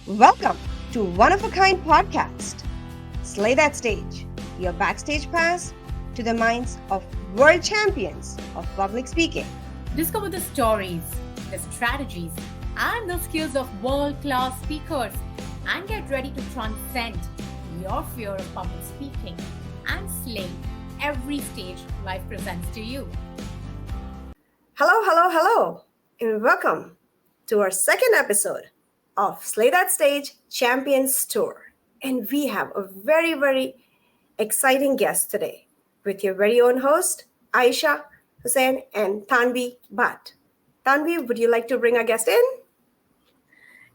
Welcome to One of a Kind podcast. Slay that stage, your backstage pass to the minds of world champions of public speaking. Discover the stories, the strategies, and the skills of world-class speakers and get ready to transcend your fear of public speaking and slay every stage life presents to you. Hello, and welcome to our second episode of Slay That Stage Champions Tour. And we have a very, very exciting guest today with your very own host, Ayesha Hussain and Tanvi Bhatt. Tanvi, would you like to bring our guest in?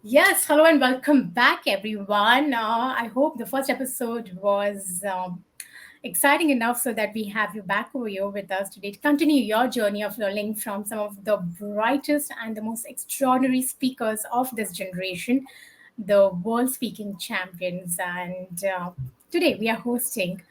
Yes, hello and welcome back, everyone. I hope the first episode was exciting enough so that we have you back over here with us today to continue your journey of learning from some of the brightest and the most extraordinary speakers of this generation, the world speaking champions. And today we are hosting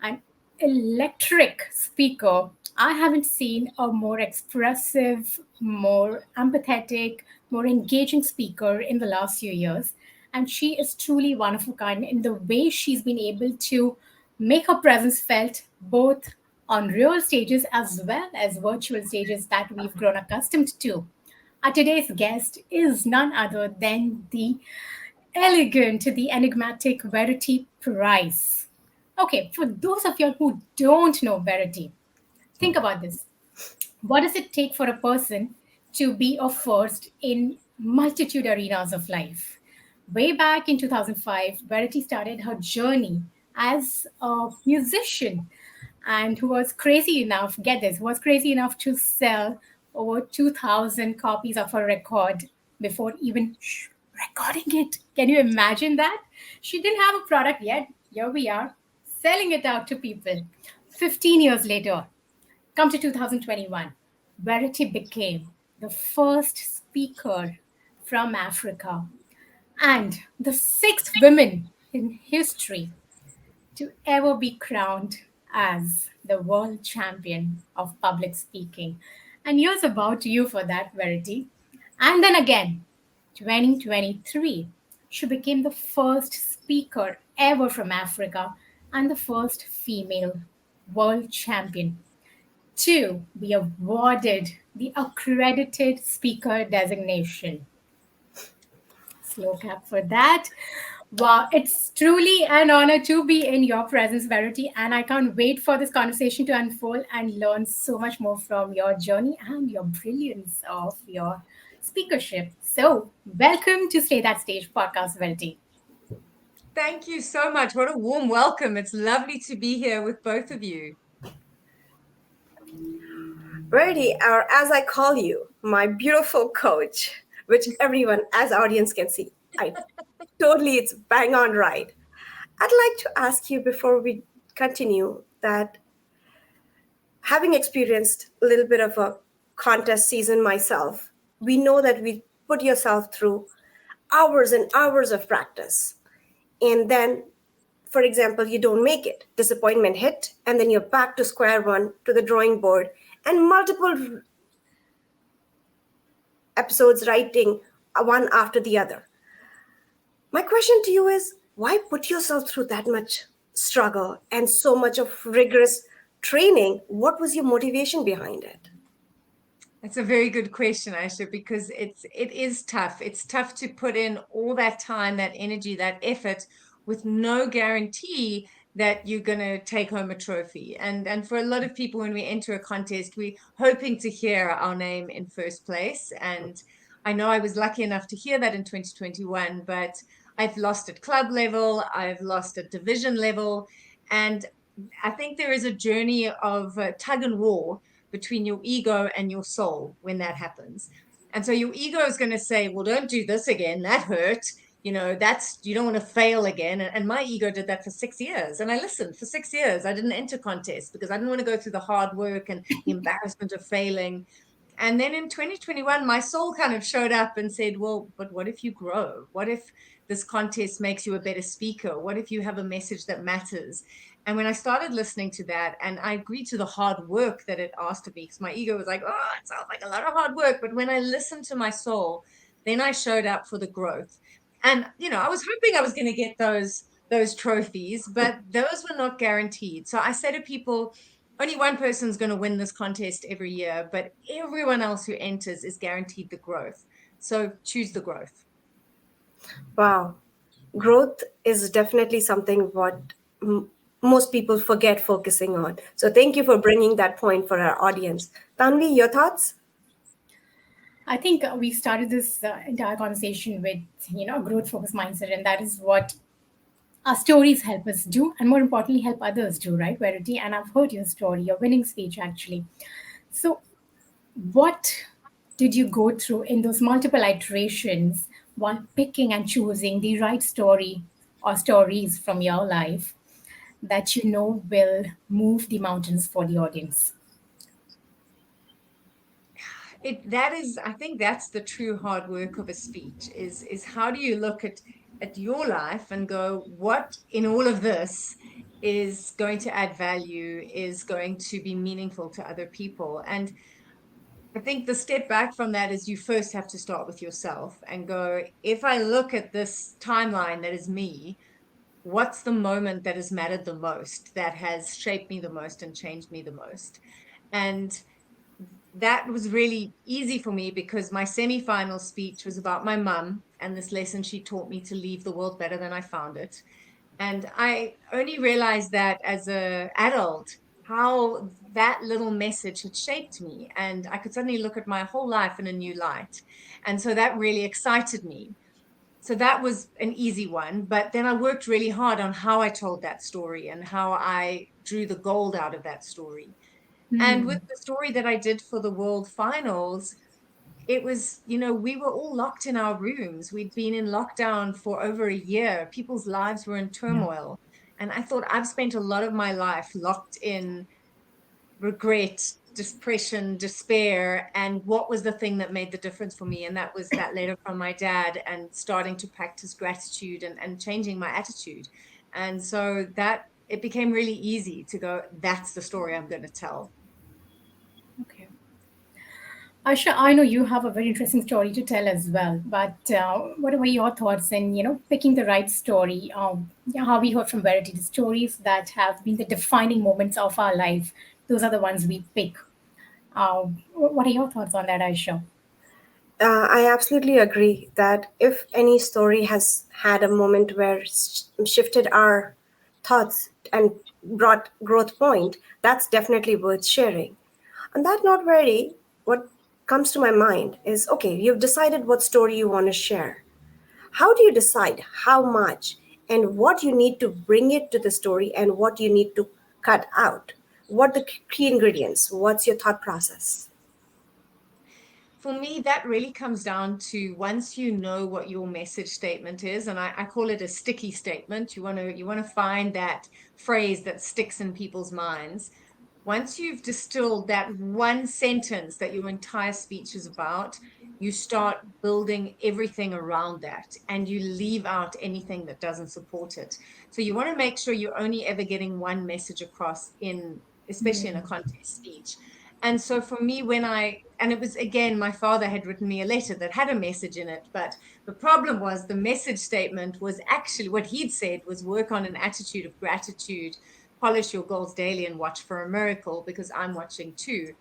an electric speaker. I haven't seen a more expressive, more empathetic, more engaging speaker in the last few years. And she is truly one of a kind in the way she's been able to make her presence felt both on real stages as well as virtual stages that we've grown accustomed to. Our today's guest is none other than the elegant, the enigmatic Verity Price. Okay, for those of you who don't know Verity, think about this. What does it take for a person to be a first in multitude arenas of life? Way back in 2005, Verity started her journey as a musician and who was crazy enough, get this, was crazy enough to sell over 2,000 copies of her record before even recording it. Can you imagine that? She didn't have a product yet. Here we are, selling it out to people. 15 years later, come to 2021, Verity became the first speaker from Africa and the sixth woman in history to ever be crowned as the world champion of public speaking. And here's about you for that, Verity. And then again, 2023, she became the first speaker ever from Africa and the first female world champion to be awarded the accredited speaker designation. Slow clap for that. Wow, it's truly an honor to be in your presence, Verity, and I can't wait for this conversation to unfold and learn so much more from your journey and your brilliance of your speakership. So, welcome to Stay That Stage podcast, Verity. Thank you so much. What a warm welcome. It's lovely to be here with both of you. Verity, or as I call you, my beautiful coach, which everyone as audience can see. It's bang on right. I'd like to ask you before we continue that having experienced a little bit of a contest season myself, we know that we put yourself through hours and hours of practice. And then, for example, you don't make it, disappointment hit, and then you're back to square one, to the drawing board, and multiple episodes writing one after the other. My question to you is, why put yourself through that much struggle and so much of rigorous training? What was your motivation behind it? That's a very good question, Ayesha, because it is tough. It's tough to put in all that time, that energy, that effort with no guarantee that you're going to take home a trophy. And for a lot of people, when we enter a contest, we're hoping to hear our name in first place. And I know I was lucky enough to hear that in 2021, but I've lost at club level, I've lost at division level. And I think there is a journey of tug and war between your ego and your soul when that happens. And so your ego is going to say, well, don't do this again. That hurt. You know, you don't want to fail again. And my ego did that for 6 years. And I listened for 6 years. I didn't enter contests because I didn't want to go through the hard work and the embarrassment of failing. And then in 2021, my soul kind of showed up and said, well, but what if you grow? What if this contest makes you a better speaker? What if you have a message that matters? And when I started listening to that, and I agreed to the hard work that it asked of me, because my ego was like, oh, it sounds like a lot of hard work. But when I listened to my soul, then I showed up for the growth. And I was hoping I was going to get those trophies, but those were not guaranteed. So I say to people, only one person's going to win this contest every year, but everyone else who enters is guaranteed the growth. So choose the growth. Wow. Growth is definitely something what most people forget focusing on. So thank you for bringing that point for our audience. Tanvi, your thoughts? I think we started this entire conversation with, a growth focused mindset, and that is what our stories help us do, and more importantly, help others do, right, Verity? And I've heard your story, your winning speech, actually. So, what did you go through in those multiple iterations while picking and choosing the right story or stories from your life that you know will move the mountains for the audience? That is, I think that's the true hard work of a speech is how do you look at your life and go, what in all of this is going to add value, is going to be meaningful to other people. And I think the step back from that is you first have to start with yourself and go, if I look at this timeline that is me, what's the moment that has mattered the most, that has shaped me the most and changed me the most? And that was really easy for me because my semi-final speech was about my mum and this lesson she taught me to leave the world better than I found it. And I only realized that as a adult, how that little message had shaped me. And I could suddenly look at my whole life in a new light. And so that really excited me. So that was an easy one. But then I worked really hard on how I told that story and how I drew the gold out of that story. And with Hmm. the story that I did for the world finals, it was, we were all locked in our rooms. We'd been in lockdown for over a year. People's lives were in Yeah. turmoil. And I thought I've spent a lot of my life locked in regret, depression, despair. And what was the thing that made the difference for me? And that was that letter from my dad and starting to practice gratitude and changing my attitude. And so that it became really easy to go, that's the story I'm going to tell. Okay. Aisha, I know you have a very interesting story to tell as well, but what were your thoughts in, picking the right story? Yeah, how we heard from Verity, the stories that have been the defining moments of our life, those are the ones we pick. What are your thoughts on that, Aisha? I absolutely agree that if any story has had a moment where shifted our thoughts and brought growth point, that's definitely worth sharing. On that note, Verity, what comes to my mind is okay, you've decided what story you want to share. How do you decide how much and what you need to bring it to the story and what you need to cut out? What the key ingredients? What's your thought process? For me, that really comes down to once you know what your message statement is, and I call it a sticky statement. You want to find that phrase that sticks in people's minds. Once you've distilled that one sentence that your entire speech is about, you start building everything around that and you leave out anything that doesn't support it. So you want to make sure you're only ever getting one message across in, especially in a contest speech. And so for me, and it was again, my father had written me a letter that had a message in it, but the problem was the message statement was actually what he'd said was work on an attitude of gratitude, polish your goals daily, and watch for a miracle, because I'm watching too.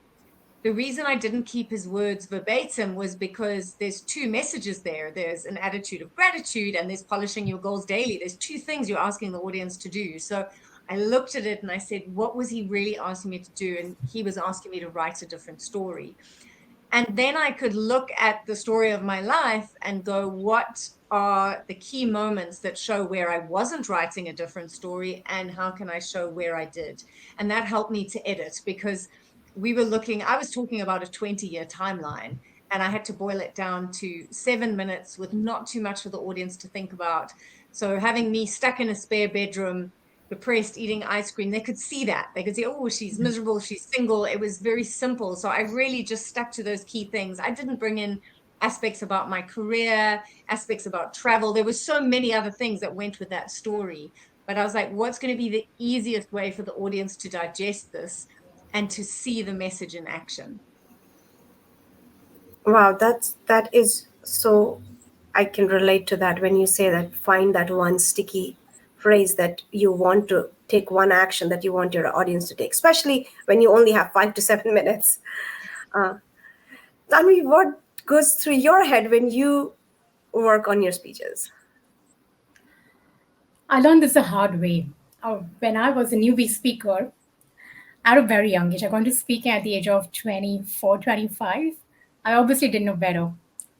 The reason I didn't keep his words verbatim was because there's two messages there. There's an attitude of gratitude and there's polishing your goals daily. There's two things you're asking the audience to do. So I looked at it and I said, what was he really asking me to do? And he was asking me to write a different story. And then I could look at the story of my life and go, what are the key moments that show where I wasn't writing a different story and how can I show where I did? And that helped me to edit because I was talking about a 20-year timeline and I had to boil it down to 7 minutes with not too much for the audience to think about. So having me stuck in a spare bedroom, depressed, eating ice cream, they could see that. They could see, oh, she's miserable, she's single. It was very simple. So I really just stuck to those key things. I didn't bring in aspects about my career, aspects about travel. There were so many other things that went with that story. But I was like, what's going to be the easiest way for the audience to digest this and to see the message in action? Wow, that is so I can relate to that when you say that find that one sticky phrase that you want to take, one action that you want your audience to take, especially when you only have 5 to 7 minutes. Uh, Tanvi, what goes through your head when you work on your speeches? I learned this the hard way. When I was a newbie speaker, at a very young age, I got into speaking at the age of 24, 25. I obviously didn't know better.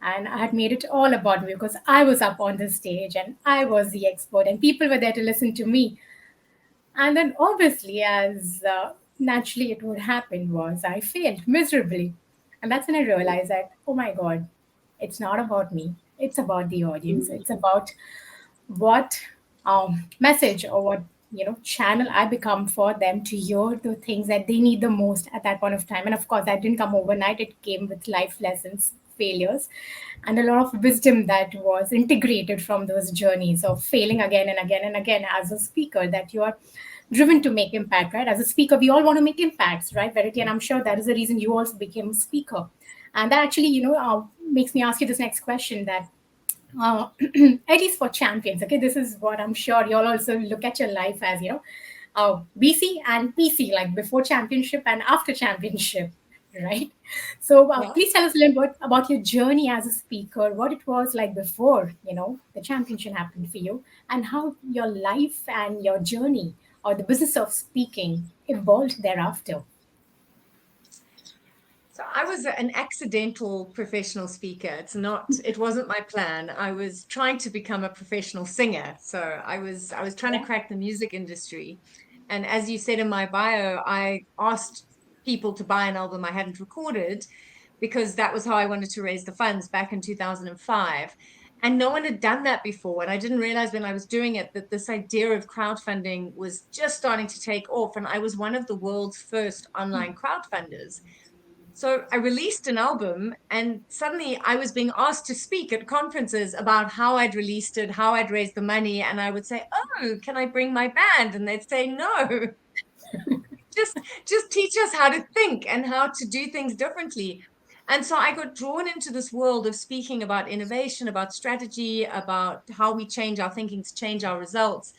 And I had made it all about me because I was up on the stage and I was the expert, and people were there to listen to me. And then, obviously, as naturally it would happen, was I failed miserably. And that's when I realized that, oh my God, it's not about me. It's about the audience. It's about what message or what channel I become for them to hear the things that they need the most at that point of time. And of course, that didn't come overnight. It came with life lessons, failures, and a lot of wisdom that was integrated from those journeys of failing again and again and again as a speaker, that you are driven to make impact, right? As a speaker, we all want to make impacts, right, Verity? And I'm sure that is the reason you also became a speaker. And that actually, makes me ask you this next question, that uh, at least for champions, okay, this is what I'm sure you'll also look at your life as, BC and PC, like before championship and after championship, right? So Yeah. please tell us a little bit about your journey as a speaker, what it was like before, the championship happened for you, and how your life and your journey or the business of speaking evolved thereafter. So I was an accidental professional speaker. It wasn't my plan. I was trying to become a professional singer. So I was trying to crack the music industry. And as you said in my bio, I asked people to buy an album I hadn't recorded because that was how I wanted to raise the funds back in 2005. And no one had done that before. And I didn't realize when I was doing it that this idea of crowdfunding was just starting to take off. And I was one of the world's first online crowdfunders. So I released an album, and suddenly I was being asked to speak at conferences about how I'd released it, how I'd raised the money. And I would say, "Oh, can I bring my band?" And they'd say, "No, just just teach us how to think and how to do things differently." And so I got drawn into this world of speaking about innovation, about strategy, about how we change our thinking to change our results.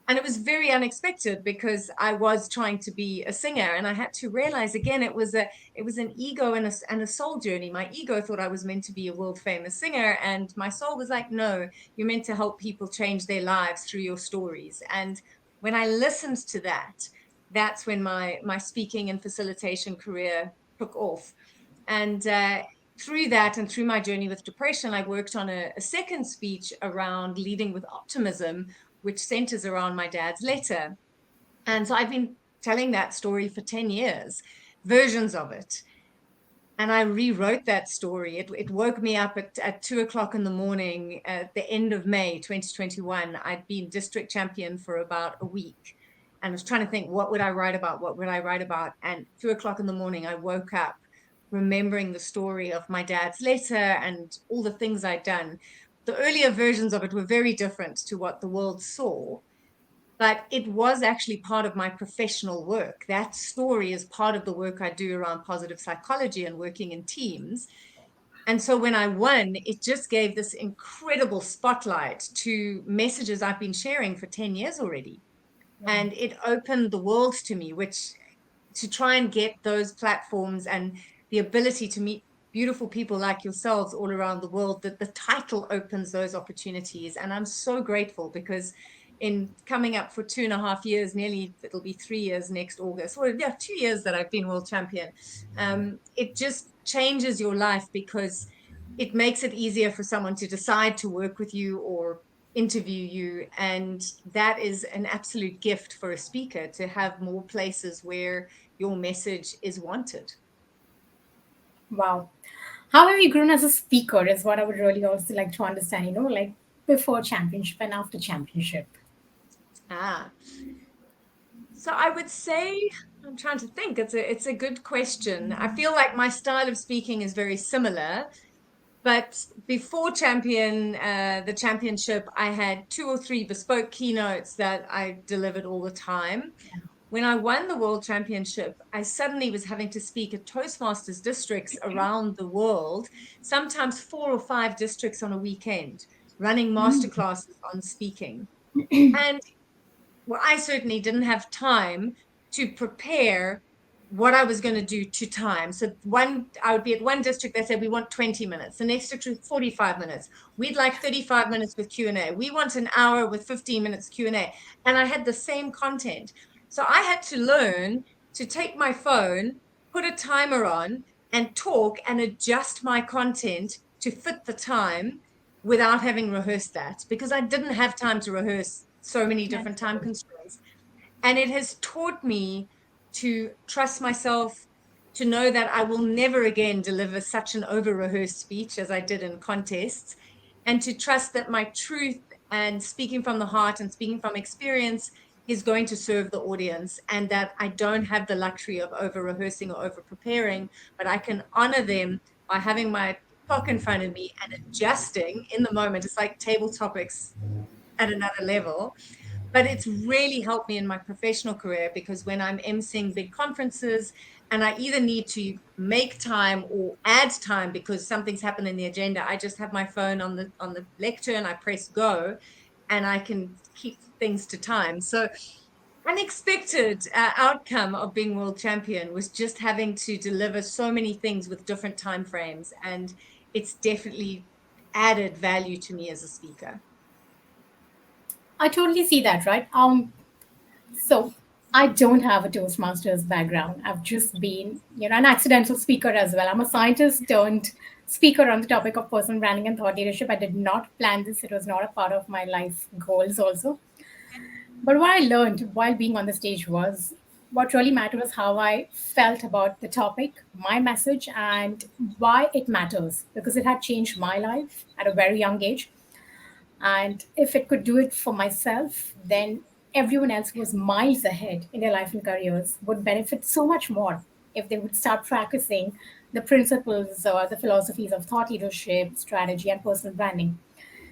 And it was very unexpected because I was trying to be a singer, and I had to realize again it was an ego and a soul journey. My ego thought I was meant to be a world famous singer, and my soul was like, no, you're meant to help people change their lives through your stories. And when I listened to that, that's when my speaking and facilitation career took off. And through that and through my journey with depression, I worked on a second speech around leading with optimism, which centers around my dad's letter. And so I've been telling that story for 10 years, versions of it. And I rewrote that story. It woke me up at 2 o'clock in the morning at the end of May 2021. I'd been district champion for about a week and was trying to think, what would I write about? What would I write about? And 2 o'clock in the morning, I woke up remembering the story of my dad's letter and all the things I'd done. The earlier versions of it were very different to what the world saw, but it was actually part of my professional work. That story is part of the work I do around positive psychology and working in teams. And so when I won, it just gave this incredible spotlight to messages I've been sharing for 10 years already. And it opened the world to me, which to try and get those platforms and the ability to meet beautiful people like yourselves all around the world, that the title opens those opportunities. And I'm so grateful because in coming up for 2.5 years, nearly it'll be 3 years next August, or yeah, 2 years that I've been world champion, it just changes your life because it makes it easier for someone to decide to work with you or interview you. And that is an absolute gift for a speaker, to have more places where your message is wanted. Wow. How have you grown as a speaker is what I would really also like to understand, like before championship and after championship. Ah, so I would say, I'm trying to think. It's a good question. I feel like my style of speaking is very similar, but before the championship, I had 2 or 3 bespoke keynotes that I delivered all the time. when I won the world championship, I suddenly was having to speak at Toastmasters districts around the world, sometimes 4 or 5 districts on a weekend, running masterclasses on speaking. And well, I certainly didn't have time to prepare what I was going to do to time. So I would be at one district, they said, we want 20 minutes. The next district, 45 minutes. We'd like 35 minutes with Q&A. We want an hour with 15 minutes Q&A. And I had the same content. So I had to learn to take my phone, put a timer on and talk and adjust my content to fit the time without having rehearsed that, because I didn't have time to rehearse so many different time constraints. And it has taught me to trust myself, to know that I will never again deliver such an over rehearsed speech as I did in contests, and to trust that my truth and speaking from the heart and speaking from experience is going to serve the audience, and that I don't have the luxury of over rehearsing or over preparing, but I can honor them by having my clock in front of me and adjusting in the moment. It's like table topics at another level. But it's really helped me in my professional career, because when I'm emceeing big conferences and I either need to make time or add time because something's happened in the agenda, I just have my phone on the lectern, I press go, and I can keep things to time. So unexpected outcome of being world champion was just having to deliver so many things with different time frames, and it's definitely added value to me as a speaker. I totally see that, right? So I don't have a Toastmasters background. I've just been, an accidental speaker as well. I'm a scientist turned speaker on the topic of personal branding and thought leadership. I did not plan this. It was not a part of my life goals also. But what I learned while being on the stage was what really mattered was how I felt about the topic, my message, and why it matters, because it had changed my life at a very young age. And if it could do it for myself, then everyone else who was miles ahead in their life and careers would benefit so much more if they would start practicing the principles or the philosophies of thought leadership, strategy, and personal branding.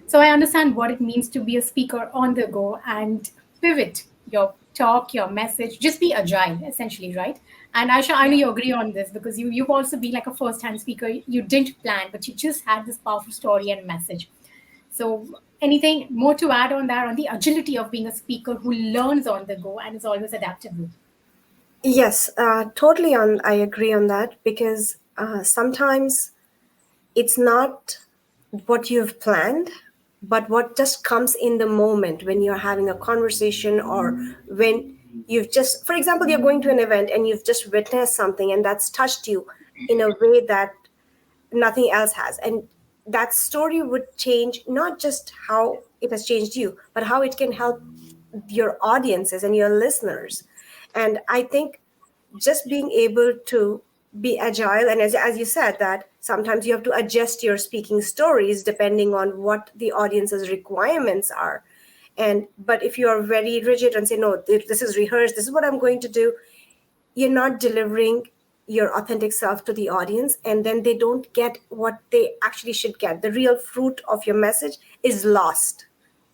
So I understand what it means to be a speaker on the go and pivot your talk, your message, just be agile, essentially, right? And Aisha, I know Yeah. you agree on this because you've also been like a first-hand speaker. You didn't plan, but you just had this powerful story and message. So anything more to add on that, on the agility of being a speaker who learns on the go and is always adaptable? Yes, totally on. I agree on that because sometimes it's not what you've planned, but what just comes in the moment when you're having a conversation, or when you've just, for example, you're going to an event and you've just witnessed something and that's touched you in a way that nothing else has. And that story would change not just how it has changed you, but how it can help your audiences and your listeners. And I think just being able to be agile, and as you said, that sometimes you have to adjust your speaking stories depending on what the audience's requirements are. And but if you are very rigid and say, no, this is rehearsed, this is what I'm going to do, you're not delivering your authentic self to the audience, and then they don't get what they actually should get. The real fruit of your message is lost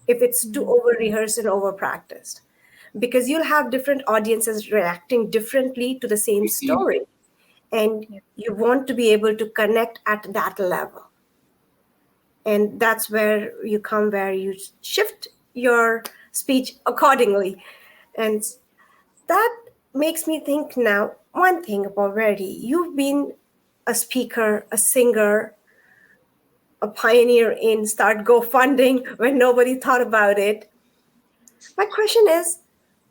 if it's too over rehearsed and over practiced, because you'll have different audiences reacting differently to the same story, and Yeah. you want to be able to connect at that level. And that's where you come, where you shift your speech accordingly. And that makes me think now one thing about Verity. You've been a speaker, a singer, a pioneer in start go funding when nobody thought about it. My question is,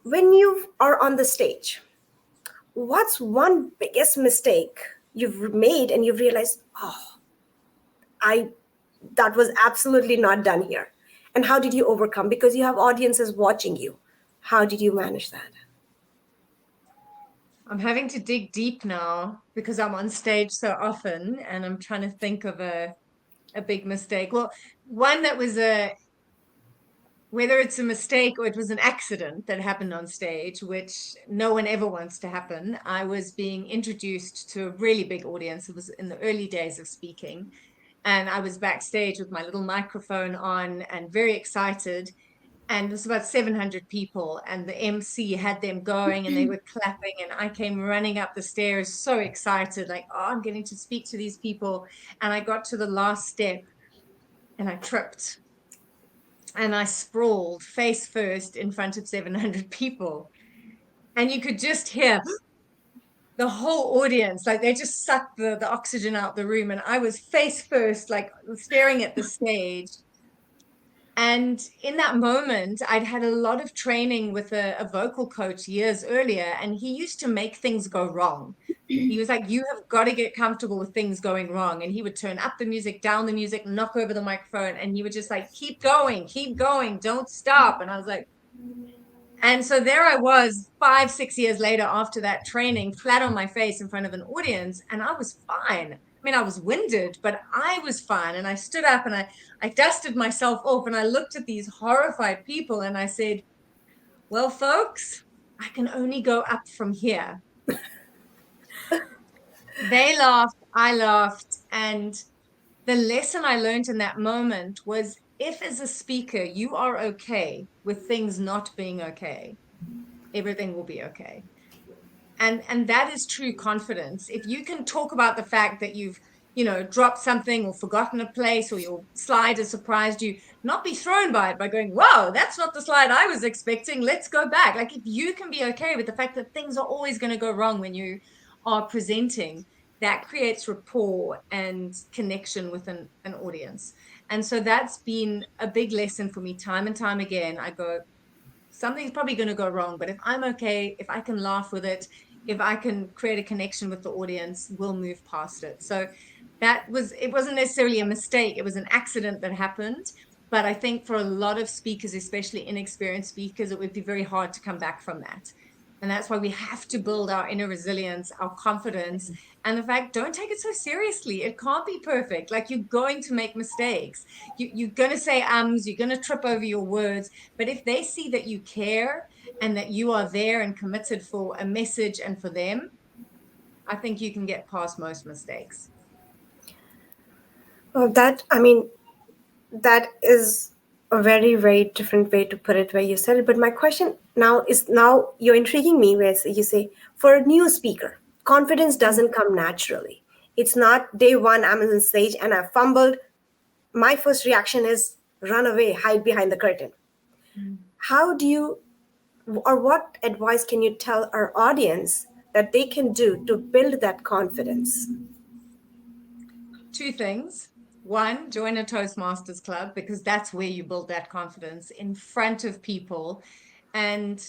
when you are on the stage, what's one biggest mistake you've made and you've realized, oh, I that was absolutely not done here? And how did you overcome? Because you have audiences watching you. How did you manage that? I'm having to dig deep now because I'm on stage so often, and I'm trying to think of a big mistake. Well, one that was whether it's a mistake or it was an accident that happened on stage, which no one ever wants to happen. I was being introduced to a really big audience. It was in the early days of speaking, and I was backstage with my little microphone on and very excited. and it was about 700 people, and the MC had them going and they were clapping, and I came running up the stairs so excited, like, oh, I'm getting to speak to these people. And I got to the last step and I tripped and I sprawled face first in front of 700 people, and you could just hear the whole audience, like they just sucked the oxygen out the room, and I was face first, like staring at the stage. And in that moment, I'd had a lot of training with a vocal coach years earlier, and he used to make things go wrong. He was like, you have got to get comfortable with things going wrong. And he would turn up the music, down the music, knock over the microphone, and he would just like, keep going, don't stop. And I was like, and so there I was 5, 6 years later after that training, flat on my face in front of an audience, and I was fine. I mean, I was winded, but I was fine. And I stood up and I dusted myself off, and I looked at these horrified people and I said, well, folks, I can only go up from here. They laughed, I laughed. And the lesson I learned in that moment was, if as a speaker, you are okay with things not being okay, everything will be okay. And that is true confidence. If you can talk about the fact that you've, dropped something or forgotten a place, or your slide has surprised you, not be thrown by it by going, wow, that's not the slide I was expecting, let's go back. Like, if you can be okay with the fact that things are always going to go wrong when you are presenting, that creates rapport and connection with an audience. And so that's been a big lesson for me time and time again. I go, something's probably going to go wrong, but if I'm okay, if I can laugh with it, if I can create a connection with the audience, we'll move past it. So it wasn't necessarily a mistake. It was an accident that happened. But I think for a lot of speakers, especially inexperienced speakers, it would be very hard to come back from that. And that's why we have to build our inner resilience, our confidence, and the fact, don't take it so seriously. It can't be perfect. Like, you're going to make mistakes. You're going to say you're going to trip over your words. But if they see that you care and that you are there and committed for a message and for them, I think you can get past most mistakes. Well, that is a very, very different way to put it where you said it. But my question now you're intriguing me where you say, for a new speaker, confidence doesn't come naturally. It's not day one, I'm on stage and I fumbled. My first reaction is run away, hide behind the curtain. How do you, or what advice can you tell our audience that they can do to build that confidence? Two things. One, join a Toastmasters club, because that's where you build that confidence in front of people. And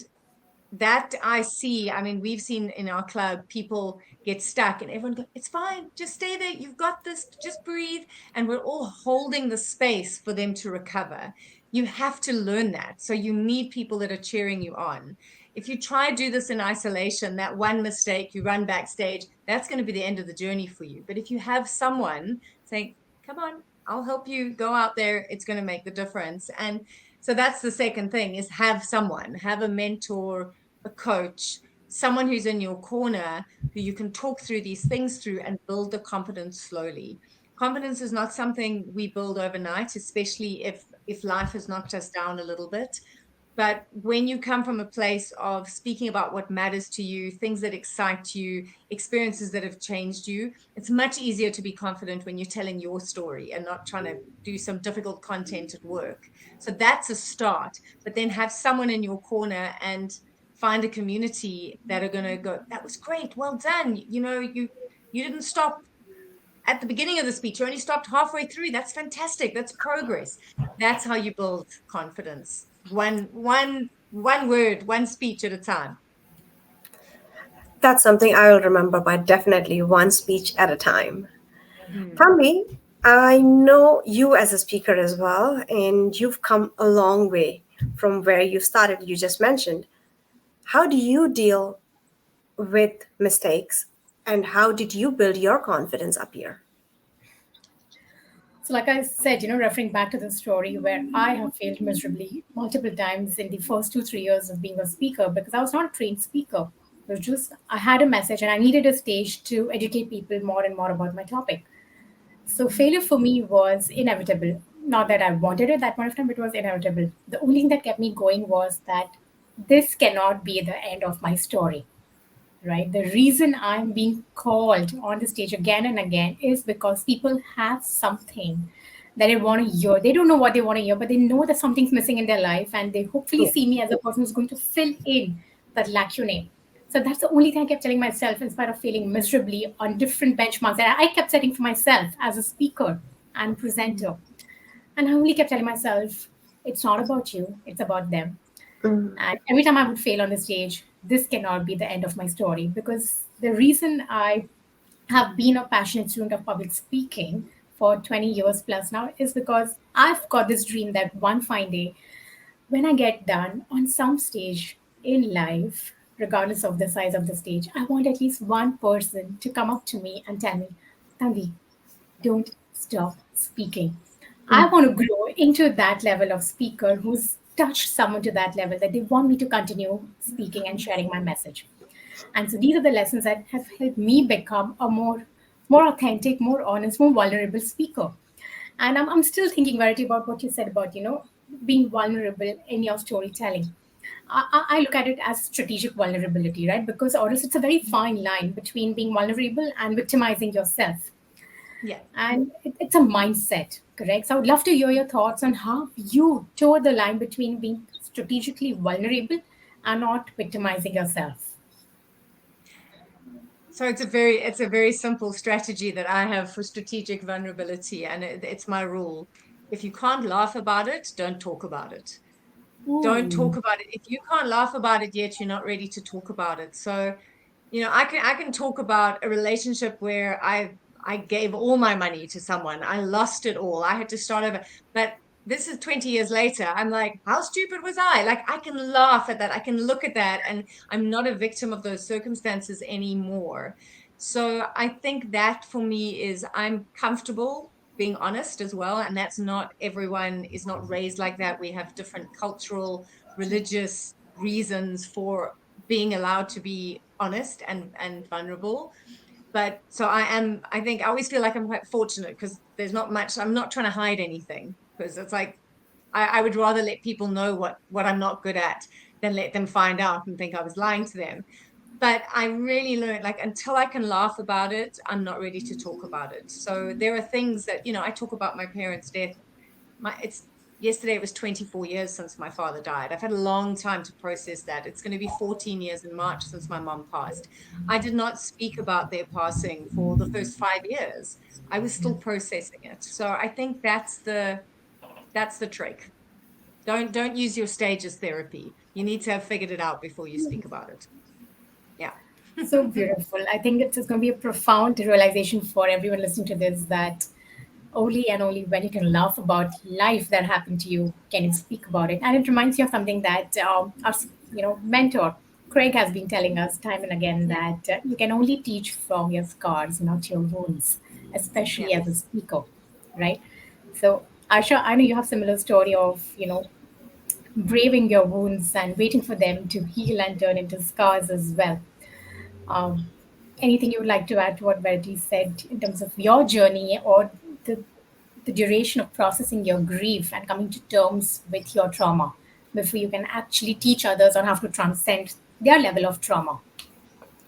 that I see, I mean, we've seen in our club, people get stuck and everyone goes, it's fine, just stay there, you've got this, just breathe. And we're all holding the space for them to recover. You have to learn that. So you need people that are cheering you on. If you try to do this in isolation, that one mistake, you run backstage, that's going to be the end of the journey for you. But if you have someone saying, come on, I'll help you go out there, it's going to make the difference. And so that's the second thing, is have someone, have a mentor, a coach, someone who's in your corner who you can talk through these things through and build the confidence slowly. Confidence is not something we build overnight, especially if life has knocked us down a little bit. But when you come from a place of speaking about what matters to you, things that excite you, experiences that have changed you, it's much easier to be confident when you're telling your story and not trying to do some difficult content at work. So that's a start. But then have someone in your corner and find a community that are going to go, that was great, well done. You didn't stop at the beginning of the speech, you only stopped halfway through. That's fantastic. That's progress. That's how you build confidence. One word, one speech at a time. That's something I will remember, but definitely one speech at a time. Tanvi, I know you as a speaker as well, and you've come a long way from where you started, you just mentioned. How do you deal with mistakes, and how did you build your confidence up here? So, like I said, referring back to the story where I have failed miserably multiple times in the first 2, 3 years of being a speaker, because I was not a trained speaker. It was just, I had a message and I needed a stage to educate people more and more about my topic. So, failure for me was inevitable. Not that I wanted it that point of time, it was inevitable. The only thing that kept me going was that this cannot be the end of my story, right? The reason I'm being called on the stage again and again is because people have something that they want to hear. They don't know what they want to hear, but they know that something's missing in their life, and they hopefully Yes. see me as a person who's going to fill in that lacune. So that's the only thing I kept telling myself, in spite of failing miserably on different benchmarks that I kept setting for myself as a speaker and presenter. And I only kept telling myself, it's not about you, it's about them. Mm. And every time I would fail on the stage, this cannot be the end of my story, because the reason I have been a passionate student of public speaking for 20 years plus now is because I've got this dream that one fine day, when I get done on some stage in life, regardless of the size of the stage, I want at least one person to come up to me and tell me, Tanvi, don't stop speaking. I Mm. want to grow into that level of speaker who's touched someone to that level that they want me to continue speaking and sharing my message. And so these are the lessons that have helped me become a more authentic, more honest, more vulnerable speaker. And I'm still thinking, Verity, about what you said about, being vulnerable in your storytelling. I look at it as strategic vulnerability, right? Because or else it's a very fine line between being vulnerable and victimizing yourself. Yeah. And it's a mindset, correct? So I would love to hear your thoughts on how you toe the line between being strategically vulnerable and not victimizing yourself. So it's a very simple strategy that I have for strategic vulnerability, and it's my rule. If you can't laugh about it, don't talk about it. Don't talk Ooh. about it. If you can't laugh about it yet, you're not ready to talk about it. So, I can talk about a relationship where I gave all my money to someone. I lost it all. I had to start over. But this is 20 years later. I'm like, how stupid was I? Like, I can laugh at that. I can look at that, and I'm not a victim of those circumstances anymore. So I think that for me is I'm comfortable being honest as well. And that's not everyone is not raised like that. We have different cultural, religious reasons for being allowed to be honest and vulnerable. But so I think I always feel like I'm quite fortunate because there's not much, I'm not trying to hide anything, because it's like I would rather let people know what I'm not good at than let them find out and think I was lying to them. But I really learned, like, until I can laugh about it, I'm not ready to talk about it. So there are things that, I talk about my parents' death. It's yesterday, it was 24 years since my father died. I've had a long time to process that. It's going to be 14 years in March since my mom passed. I did not speak about their passing for the first 5 years. I was still processing it. So I think that's the trick. Don't use your stage as therapy. You need to have figured it out before you speak about it. Yeah. So beautiful. I think it's going to be a profound realization for everyone listening to this, that only and only when you can laugh about life that happened to you can you speak about it. And it reminds you of something that our mentor Craig has been telling us time and again, Yeah. that you can only teach from your scars, not your wounds, Yeah. especially as a speaker, right? So Aisha, I know you have similar story of braving your wounds and waiting for them to heal and turn into scars as well. Um, Anything you would like to add to what Verity said in terms of your journey, or the duration of processing your grief and coming to terms with your trauma before you can actually teach others on how to transcend their level of trauma?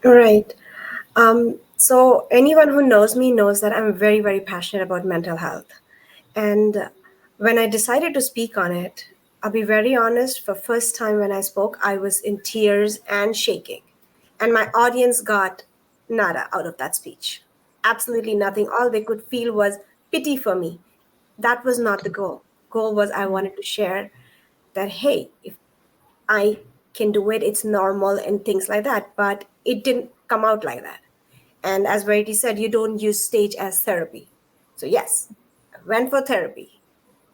Right. So anyone who knows me knows that I'm very, very passionate about mental health. And when I decided to speak on it, I'll be very honest, for first time when I spoke, I was in tears and shaking. And my audience got nada out of that speech. Absolutely nothing. All they could feel was pity for me. That was not the goal. Goal was I Mm. wanted to share that, hey, if I can do it, it's normal and things like that. But it didn't come out like that. And as Verity said, you don't use stage as therapy. So yes, I went for therapy,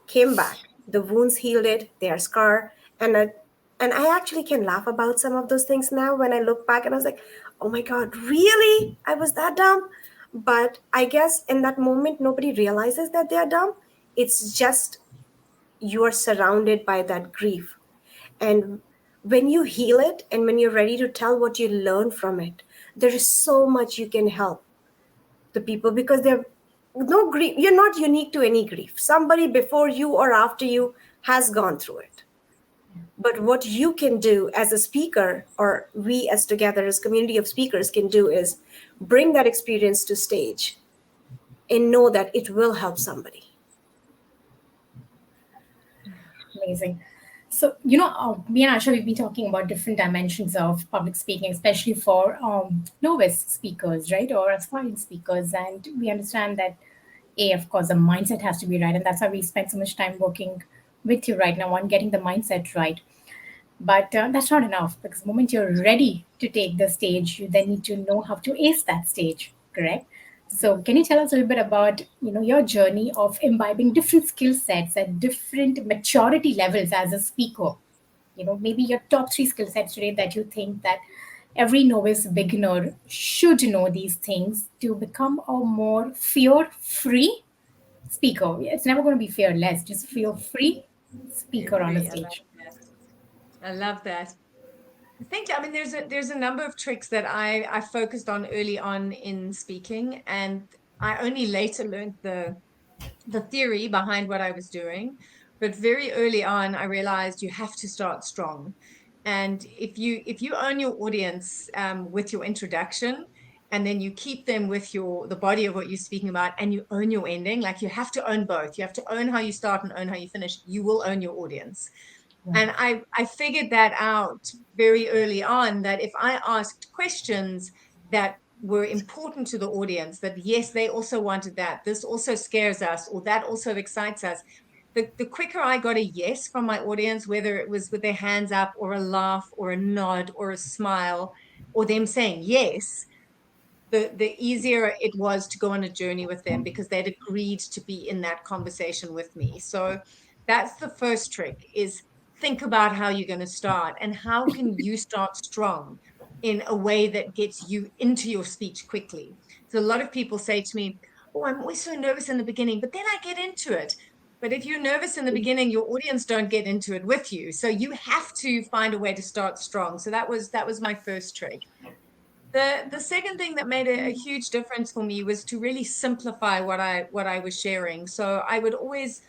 came back. The wounds healed it, they are scar. And I actually can laugh about some of those things now when I look back, and I was like, oh my God, really? I was that dumb? But I guess in that moment, nobody realizes that they are dumb. It's just you are surrounded by that grief. And when you heal it and when you're ready to tell what you learned from it, there is so much you can help the people, because they're No grief. You're not unique to any grief. Somebody before you or after you has gone through it. But what you can do as a speaker, or we as together as community of speakers can do, is bring that experience to stage and know that it will help somebody. Amazing. So, me and Asha, we've been talking about different dimensions of public speaking, especially for novice speakers, right, or aspiring speakers. And we understand that, of course, the mindset has to be right. And that's why we spend so much time working with you right now on getting the mindset right. But that's not enough, because the moment you're ready to take the stage, you then need to know how to ace that stage, correct? So can you tell us a little bit about your journey of imbibing different skill sets at different maturity levels as a speaker? Maybe your top three skill sets today that you think that every novice beginner should know these things to become a more fear-free speaker. It's never going to be fearless, just fear-free Feel speaker on a free. I love stage. that. I love that. I think, I mean, there's a number of tricks that I focused on early on in speaking, and I only later learned the theory behind what I was doing. But very early on, I realized you have to start strong. And if you own your audience with your introduction, and then you keep them with the body of what you're speaking about, and you own your ending, like you have to own both. You have to own how you start and own how you finish. You will own your audience. And I figured that out very early on, that if I asked questions that were important to the audience, that yes, they also wanted that, this also scares us, or that also excites us, the quicker I got a yes from my audience, whether it was with their hands up or a laugh or a nod or a smile or them saying yes, the easier it was to go on a journey with them, because they'd agreed to be in that conversation with me. So that's the first trick, is think about how you're going to start, and how can you start strong in a way that gets you into your speech quickly. So a lot of people say to me, oh, I'm always so nervous in the beginning, but then I get into it. But if you're nervous in the beginning, your audience don't get into it with you, so you have to find a way to start strong. So that was my first trick. The second thing that made a huge difference for me was to really simplify what I was sharing. So I would always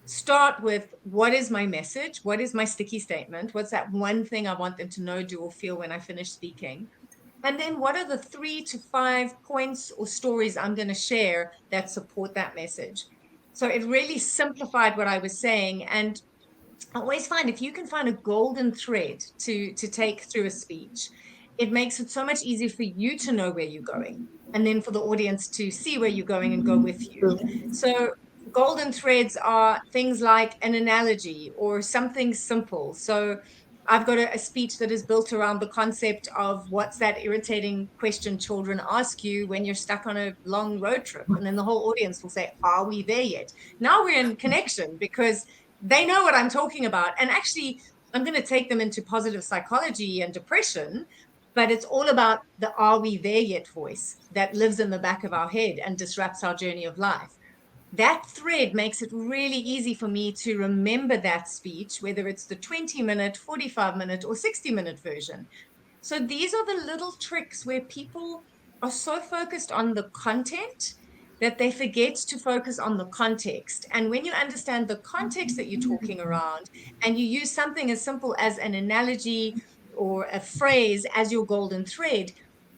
start with, what is my message? What is my sticky statement? What's that one thing I want them to know, do, or feel when I finish speaking? And then what are the 3 to 5 points or stories I'm going to share that support that message? So it really simplified what I was saying. And I always find, if you can find a golden thread to take through a speech, it makes it so much easier for you to know where you're going, and then for the audience to see where you're going and go with you. So golden threads are things like an analogy or something simple. So I've got a speech that is built around the concept of, what's that irritating question children ask you when you're stuck on a long road trip? And then the whole audience will say, are we there yet? Now we're in connection, because they know what I'm talking about. And actually, I'm going to take them into positive psychology and depression, but it's all about the are we there yet voice that lives in the back of our head and disrupts our journey of life. That thread makes it really easy for me to remember that speech, whether it's the 20-minute, 45-minute, or 60-minute version. So these are the little tricks where people are so focused on the content that they forget to focus on the context. And when you understand the context that you're talking around, and you use something as simple as an analogy or a phrase as your golden thread,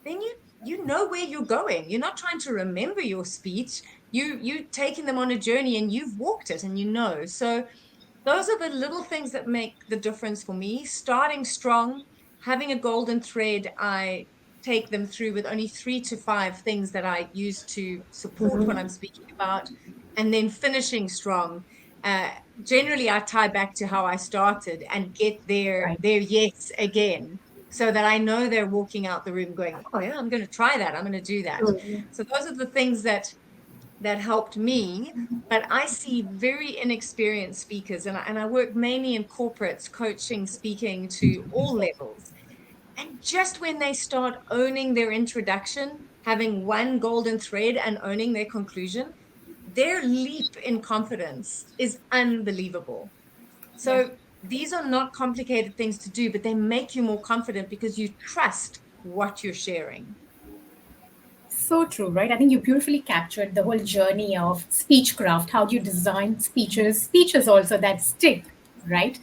then you know where you're going. You're not trying to remember your speech. You taking them on a journey, and you've walked it, and you know. So those are the little things that make the difference for me. Starting strong, having a golden thread, I take them through with only 3 to 5 things that I use to support what I'm speaking about, and then finishing strong. Uh, Generally, I tie back to how I started and get Right. their yes again, so that I know they're walking out the room going, oh yeah, I'm going to try that. I'm going to do that. So those are the things that helped me. But I see very inexperienced speakers, and I work mainly in corporates, coaching, speaking to all levels. And just when they start owning their introduction, having one golden thread, and owning their conclusion, their leap in confidence is unbelievable. Yeah. So these are not complicated things to do, but they make you more confident because you trust what you're sharing. So true, right? I think you beautifully captured the whole journey of speechcraft. How do you design speeches also that stick, right?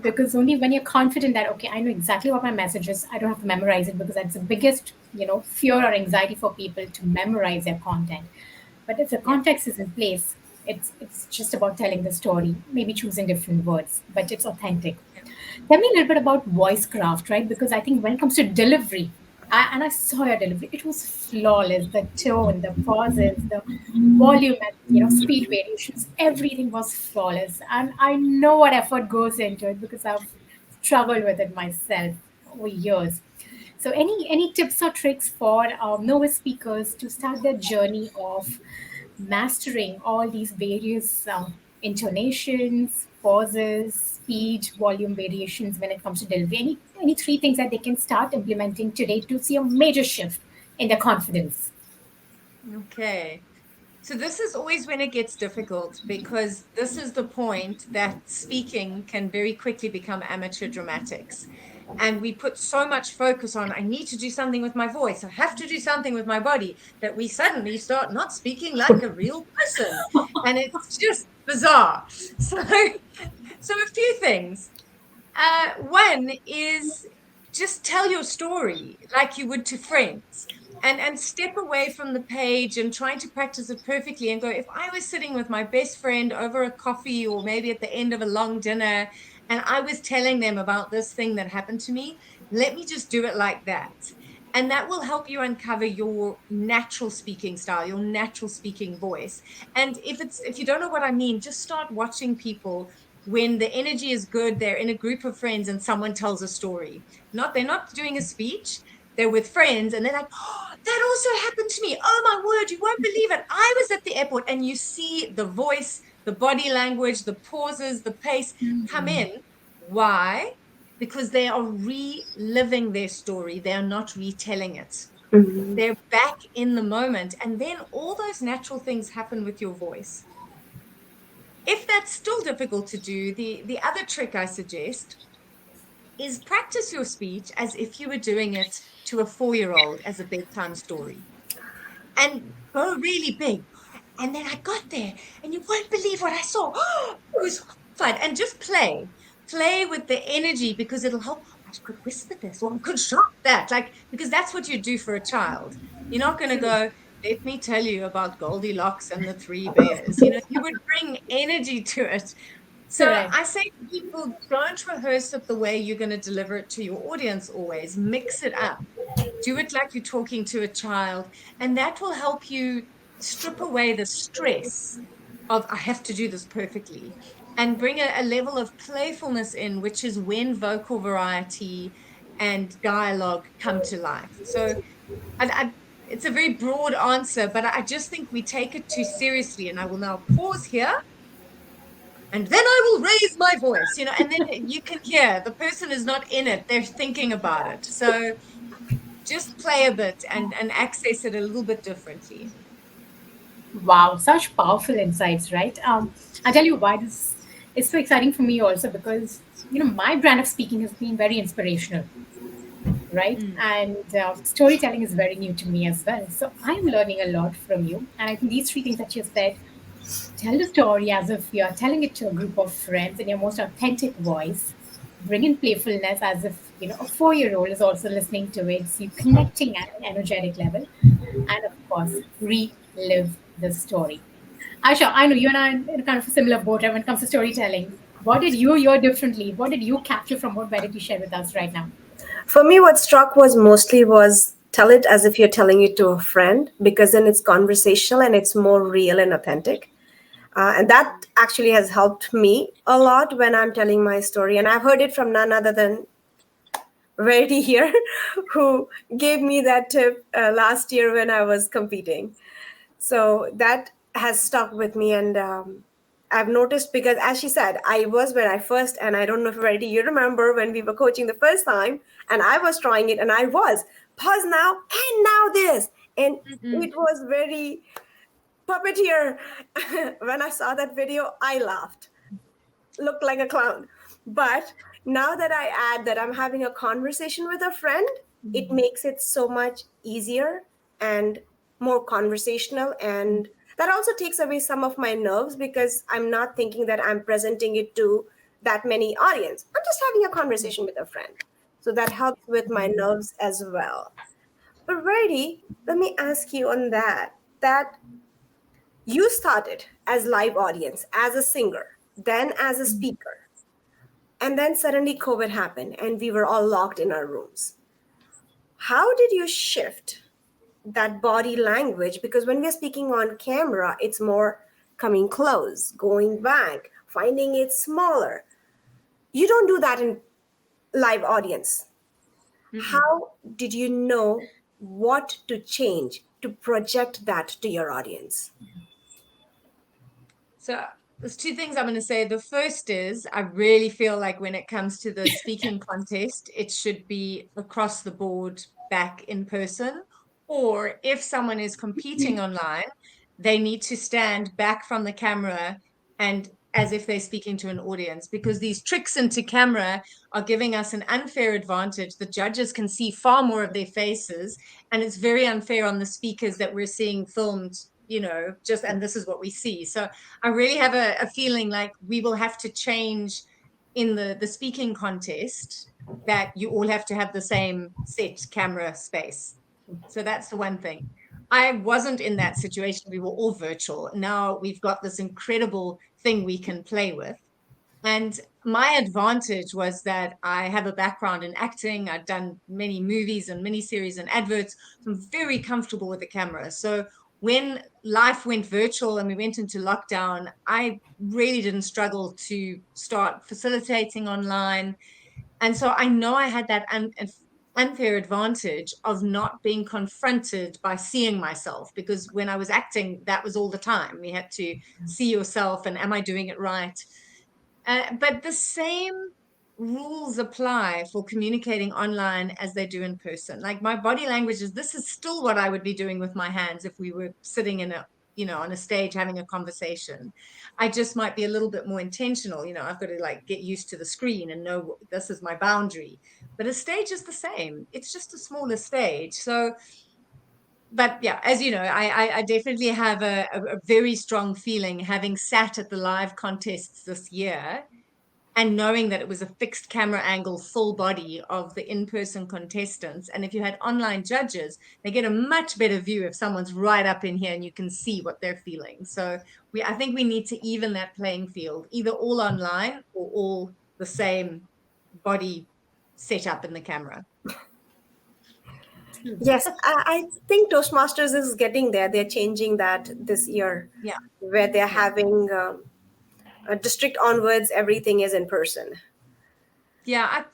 Because only when you're confident that, okay, I know exactly what my message is, I don't have to memorize it, because that's the biggest, fear or anxiety for people, to memorize their content. But if the Yeah. context is in place, it's just about telling the story, maybe choosing different words, but it's authentic. Yeah. Tell me a little bit about voice craft, right? Because I think when it comes to delivery, and I saw your delivery, it was flawless. The tone, the pauses, the volume, and speed variations, everything was flawless. And I know what effort goes into it, because I've struggled with it myself over years. So, any tips or tricks for novice speakers to start their journey of mastering all these various intonations, pauses, speed, volume variations when it comes to delivery? Any three things that they can start implementing today to see a major shift in their confidence? Okay. So this is always when it gets difficult, because this is the point that speaking can very quickly become amateur dramatics. And we put so much focus on, I need to do something with my voice, I have to do something with my body, that we suddenly start not speaking like a real person. And it's just bizarre. So, so a few things. One is just tell your story like you would to friends, and step away from the page and trying to practice it perfectly, and go, if I was sitting with my best friend over a coffee, or maybe at the end of a long dinner, and I was telling them about this thing that happened to me, let me just do it like that. And that will help you uncover your natural speaking style, your natural speaking voice. And if you don't know what I mean, just start watching people when the energy is good. They're in a group of friends and someone tells a story. They're not doing a speech. They're with friends, and they're like, oh, that also happened to me. Oh my word, you won't believe it. I was at the airport. And you see the voice, the body language, the pauses, the pace come in. Why? Because they are reliving their story. They are not retelling it. Mhm. They're back in the moment. And then all those natural things happen with your voice. If that's still difficult to do, the other trick I suggest is practice your speech as if you were doing it to a 4-year-old as a bedtime story, and go really big. And then I got there, and you won't believe what I saw. It was fun. And just play with the energy, because it'll help. I could whisper this, or I could shout that, like, because that's what you do for a child. You're not going to go, let me tell you about Goldilocks and the three bears. You would bring energy to it. So Correct. I say to people, don't rehearse it the way you're going to deliver it to your audience always. Mix it up. Do it like you're talking to a child. And that will help you strip away the stress of, I have to do this perfectly, and bring a level of playfulness in, which is when vocal variety and dialogue come to life. So it's a very broad answer, but I just think we take it too seriously. And I will now pause here, and then I will raise my voice, and then you can hear the person is not in it. They're thinking about it. So just play a bit, and access it a little bit differently. Wow, such powerful insights, right? I'll tell you why this is so exciting for me also, because my brand of speaking has been very inspirational, right? Mm, And storytelling is very new to me as well. So I'm learning a lot from you. And I think these three things that you said: tell the story as if you're telling it to a group of friends in your most authentic voice, bring in playfulness as if a 4-year-old is also listening to it, so you're connecting at an energetic level, and of course, relive the story. Aisha, I know you and I are in kind of a similar boat when it comes to storytelling. What did you hear differently? What did you capture from what Verity shared with us right now? For me, what struck was mostly was tell it as if you're telling it to a friend, because then it's conversational and it's more real and authentic. And that actually has helped me a lot when I'm telling my story. And I've heard it from none other than Verity here, who gave me that tip last year when I was competing. So that has stuck with me. And I've noticed, because as she said, I was when I first, and I don't know if Verity, you remember when we were coaching the first time, and I was trying it, and I was pause now, and now this. And mm-mm. it was very puppeteer. When I saw that video, I laughed, looked like a clown. But now that I add that I'm having a conversation with a friend, it makes it so much easier. And more conversational, and that also takes away some of my nerves because I'm not thinking that I'm presenting it to that many audience. I'm just having a conversation with a friend. So that helps with my nerves as well. But Verity, let me ask you on that you started as live audience, as a singer, then as a speaker, and then suddenly COVID happened and we were all locked in our rooms. How did you shift that body language? Because when we're speaking on camera, it's more coming close, going back, finding it smaller. You don't do that in live audience. Mm-mm. How did you know what to change to project that to your audience? So there's two things I'm going to say. The first is I really feel like when it comes to the speaking contest, it should be across the board back in person. Or if someone is competing online, they need to stand back from the camera and as if they're speaking to an audience, because these tricks into camera are giving us an unfair advantage. The judges can see far more of their faces, and it's very unfair on the speakers that we're seeing filmed, just and this is what we see. So I really have a feeling like we will have to change in the speaking contest, that you all have to have the same set camera space. So that's the one thing. I wasn't in that situation. We were all virtual. Now we've got this incredible thing we can play with. And my advantage was that I have a background in acting. I've done many movies and miniseries and adverts. So I'm very comfortable with the camera. So when life went virtual and we went into lockdown, I really didn't struggle to start facilitating online. And so I know I had that unfair advantage of not being confronted by seeing myself, because when I was acting, that was all the time. You had to see yourself and am I doing it right? But the same rules apply for communicating online as they do in person. Like my body language is, this is still what I would be doing with my hands if we were sitting in on a stage having a conversation. I just might be a little bit more intentional. I've got to like get used to the screen and know this is my boundary. But a stage is the same. It's just a smaller stage. So, but yeah, as you know, I definitely have a very strong feeling, having sat at the live contests this year and knowing that it was a fixed camera angle, full body of the in-person contestants. And if you had online judges, they get a much better view if someone's right up in here and you can see what they're feeling. So I think we need to even that playing field, either all online or all the same body set up in the camera. Yes, I think Toastmasters is getting there. They're changing that this year, Yeah, where they're yeah. having a district onwards, everything is in person. Yeah,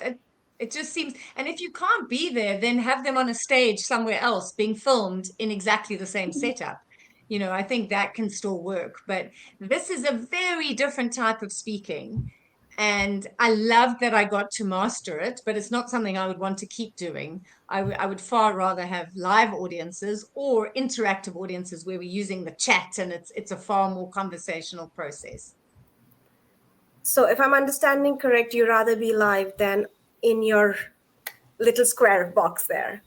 it just seems, and if you can't be there, then have them on a stage somewhere else being filmed in exactly the same setup. I think that can still work, but this is a very different type of speaking. And I love that I got to master it, but it's not something I would want to keep doing. I would far rather have live audiences or interactive audiences where we're using the chat and it's a far more conversational process. So, if I'm understanding correct, you rather be live than in your little square box there.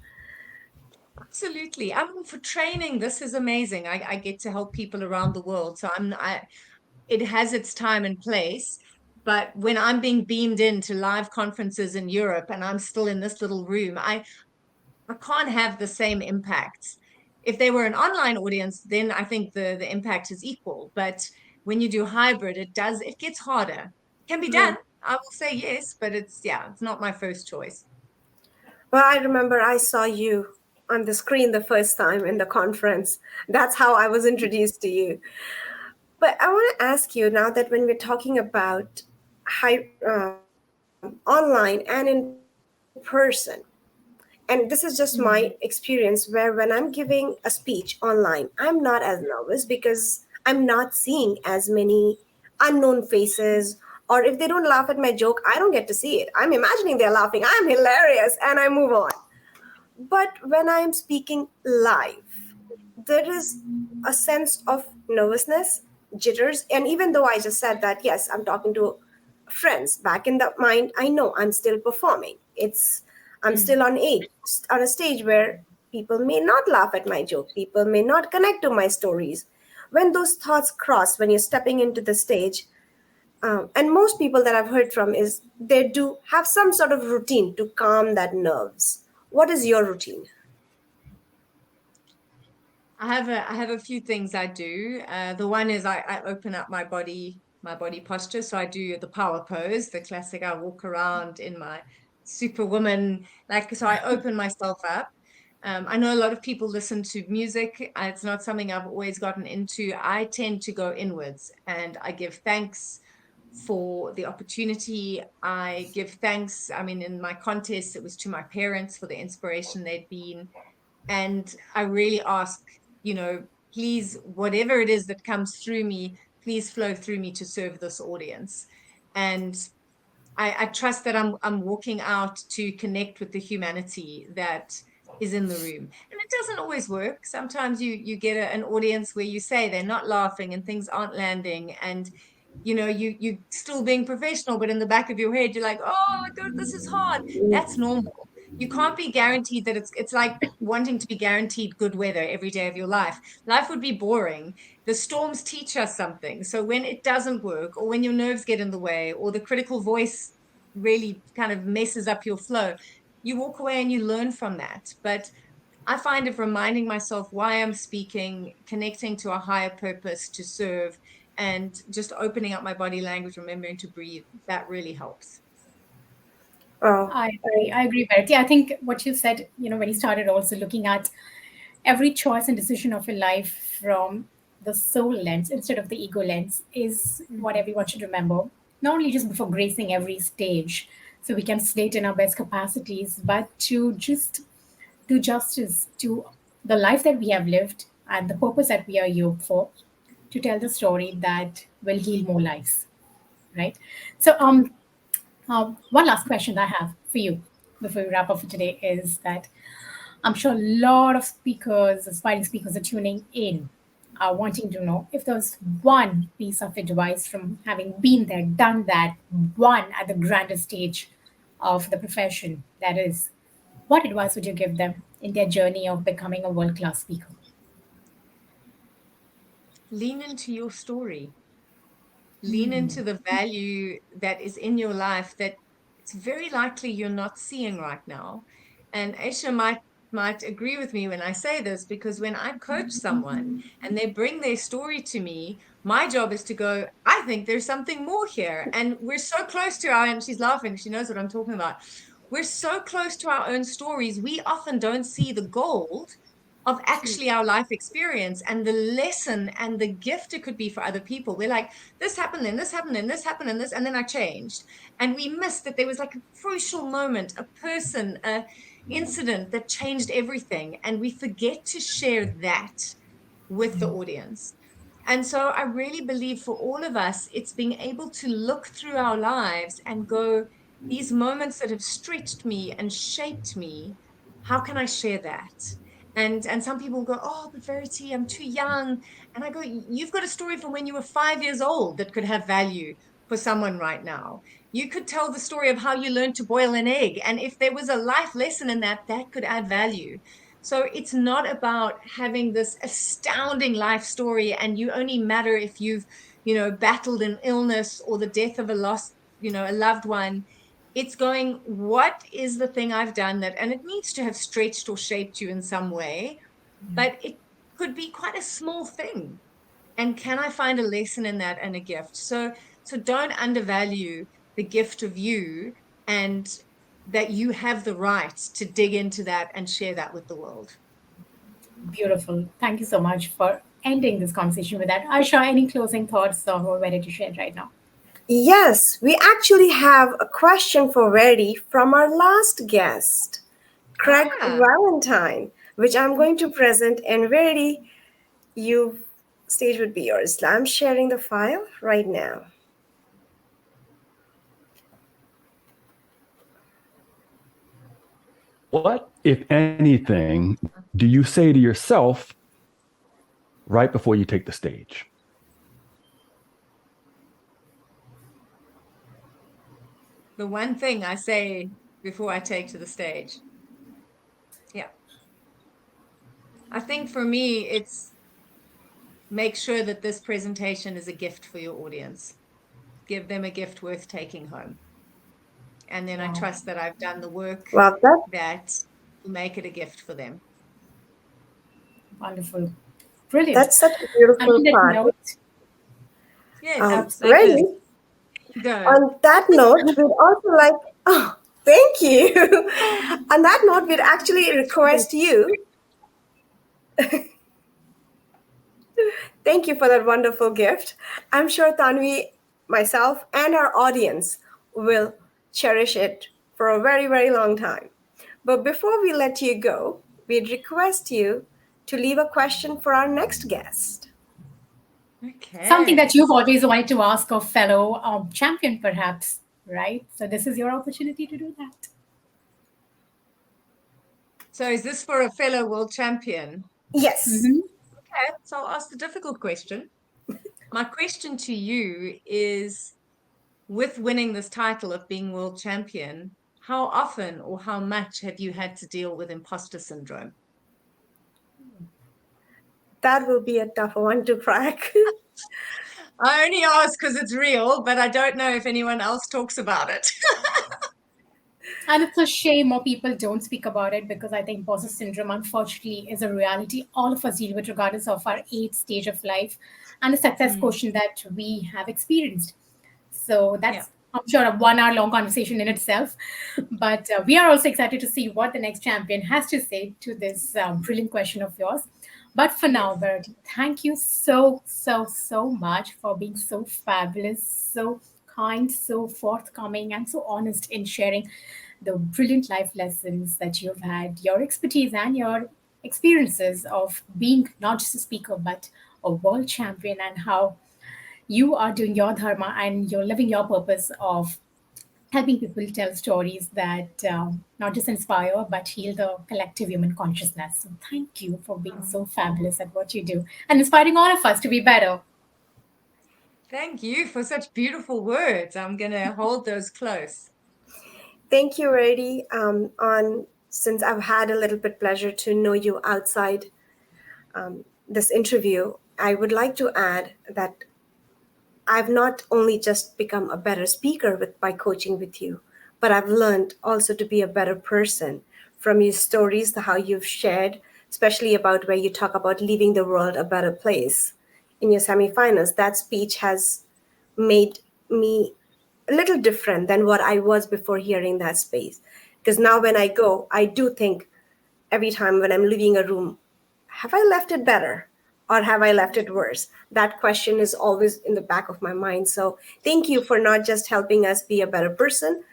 Absolutely. I mean, for training, this is amazing. I get to help people around the world. So it has its time and place. But when I'm being beamed into live conferences in Europe and I'm still in this little room, I can't have the same impact. If they were an online audience, then I think the impact is equal. But when you do hybrid, it gets harder. It can be done. I will say yes, but it's not my first choice. Well, I remember I saw you on the screen the first time in the conference. That's how I was introduced to you. But I want to ask you now that when we're talking about online and in person, and this is just my experience where when I'm giving a speech online, I'm not as nervous because I'm not seeing as many unknown faces. Or if they don't laugh at my joke, I don't get to see it. I'm imagining they're laughing. I'm hilarious and I move on. But when I'm speaking live, there is a sense of nervousness, jitters. And even though I just said that, yes, I'm talking to friends, back in the mind, I know I'm still performing. I'm still on a stage where People may not laugh at my joke. People may not connect to my stories. When those thoughts cross, when you're stepping into the stage, and most people that I've heard from is they do have some sort of routine to calm that nerves. What is your routine? I have a few things I do. The one is I open up my body posture. So I do the power pose, the classic. I walk around in my superwoman, like, so I open myself up. I know a lot of people listen to music. It's not something I've always gotten into. I tend to go inwards and I give thanks for the opportunity. I give thanks. I mean, in my contest, it was to my parents for the inspiration they'd been. And I really ask, please, whatever it is that comes through me, please flow through me to serve this audience. And I trust that I'm walking out to connect with the humanity that is in the room. And it doesn't always work. Sometimes you get an audience where you say they're not laughing and things aren't landing, and you still being professional, but in the back of your head you're like, oh my god, this is hard. That's normal. You can't be guaranteed that it's like wanting to be guaranteed good weather every day of your life. Life would be boring. The storms teach us something. So when it doesn't work, or when your nerves get in the way, or the critical voice really kind of messes up your flow, you walk away and you learn from that. But I find of reminding myself why I'm speaking, connecting to a higher purpose to serve, and just opening up my body language, remembering to breathe, that really helps. Oh, I agree. I agree, Verity. I think what you said, when you started also looking at every choice and decision of your life from the soul lens instead of the ego lens is what everyone should remember. Not only just before gracing every stage, so we can slate in our best capacities, but to just do justice to the life that we have lived and the purpose that we are here for, to tell the story that will heal more lives, right? So, one last question I have for you before we wrap up for today is that I'm sure a lot of speakers, aspiring speakers, are tuning in, are wanting to know if there's one piece of advice from having been there, done that, one at the grandest stage of the profession. That is, what advice would you give them in their journey of becoming a world class speaker? Lean into your story. Lean into the value that is in your life that it's very likely you're not seeing right now. And Aisha might agree with me when I say this, because when I coach someone and they bring their story to me, my job is to go, I think there's something more here. And we're so close to our, and she's laughing, she knows what I'm talking about. We're so close to our own stories, we often don't see the gold of actually our life experience and the lesson and the gift it could be for other people. We're like, this happened, and this happened, and this happened, and this, and then I changed. And we missed that there was like a crucial moment, a person, a incident that changed everything. And we forget to share that with the audience. And so I really believe for all of us, it's being able to look through our lives and go, these moments that have stretched me and shaped me, how can I share that? And some people go, oh, but Verity, I'm too young. And I go, you've got a story from when you were 5 years old that could have value for someone right now. You could tell the story of how you learned to boil an egg. And if there was a life lesson in that, that could add value. So it's not about having this astounding life story and you only matter if you've, battled an illness or the death of a lost, a loved one. It's going, what is the thing I've done that, and it needs to have stretched or shaped you in some way, but it could be quite a small thing. And can I find a lesson in that and a gift? So don't undervalue the gift of you, and that you have the right to dig into that and share that with the world. Beautiful. Thank you so much for ending this conversation with that. Aisha, any closing thoughts or ready to share right now? yes, we actually have a question for Verity from our last guest, Craig Ah, Valentine, which I'm going to present. And Verity, you stage would be yours. I'm sharing the file right now. What, if anything, do you say to yourself right before you take the stage? the one thing I say before I take to the stage. Yeah. I think for me, it's make sure that this presentation is a gift for your audience. Give them a gift worth taking home. And then I Wow. trust that I've done the work Well, that that will make it a gift for them. Wonderful. Brilliant. that's such a And beautiful on that part. note, Yes, it absolutely. is. Really, Go. on that note, we'd also like, oh, thank you. On that note, we'd actually request you, thank you for that wonderful gift. I'm sure Tanvi, myself, and our audience will cherish it for a very, very long time. But before we let you go, we'd request you to leave a question for our next guest. Something that Okay. you've always wanted to ask of fellow champion, perhaps, right? So this is your opportunity to do that. So is this for a fellow world champion? Yes. Hmm. Okay, so I'll ask the difficult question. My question to you is, with winning this title of being world champion, how often or how much have you had to deal with imposter syndrome? That will be a tough one to crack. I only ask because it's real, but I don't know if anyone else talks about it. And it's a shame more people don't speak about it because I think imposter syndrome, unfortunately, is a reality all of us deal with, regardless of our age, stage of life, and the success Mm, quotient that we have experienced. So yeah. that's, I'm sure, a 1 hour long conversation in itself. But we are also excited to see what the next champion has to say to this brilliant question of yours. But for Yes. now, Verity, thank you so, so, so much for being so fabulous, so kind, so forthcoming, and so honest in sharing the brilliant life lessons that you've had, your expertise, and your experiences of being not just a speaker, but a world champion, and how you are doing your dharma and you're living your purpose of helping people tell stories that not just inspire but heal the collective human consciousness. So thank you for being Oh, so fabulous at what you do and inspiring all of us to be better. thank you for such beautiful words. I'm going to hold those close. Thank you, Verity. On since I've had a little bit pleasure to know you outside this interview, I would like to add that I've not only just become a better speaker with by coaching with you, but I've learned also to be a better person from your stories, the how you've shared, especially about where you talk about leaving the world a better place in your semifinals. That speech has made me a little different than what I was before hearing that space. Because now when I go, I do think every time when I'm leaving a room, have I left it better or have I left it worse? That question is always in the back of my mind. So thank you for not just helping us be a better person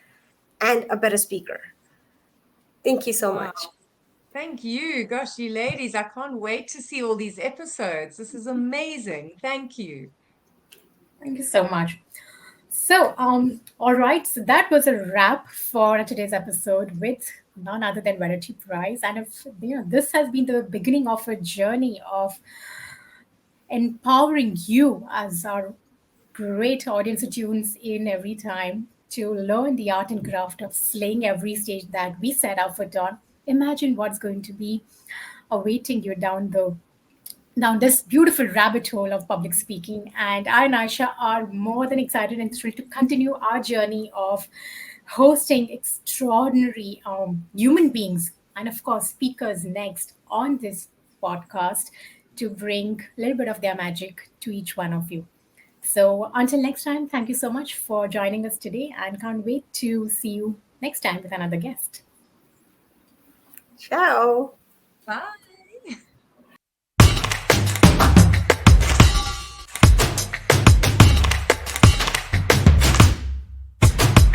and a better speaker. Thank you so Wow. much. Thank you. Gosh, you ladies, I can't wait to see all these episodes. This is amazing. Thank you. Thank you so much. So, all right. So that was a wrap for today's episode with none other than Verity Price. And if this has been the beginning of a journey of empowering you as our great audience who tunes in every time to learn the art and craft of slaying every stage that we set our foot on. Imagine what's going to be awaiting you down this beautiful rabbit hole of public speaking. And I and Aisha are more than excited and thrilled to continue our journey of hosting extraordinary human beings and, of course, speakers next on this podcast to bring a little bit of their magic to each one of you. So until next time, thank you so much for joining us today and can't wait to see you next time with another guest. Ciao. Bye.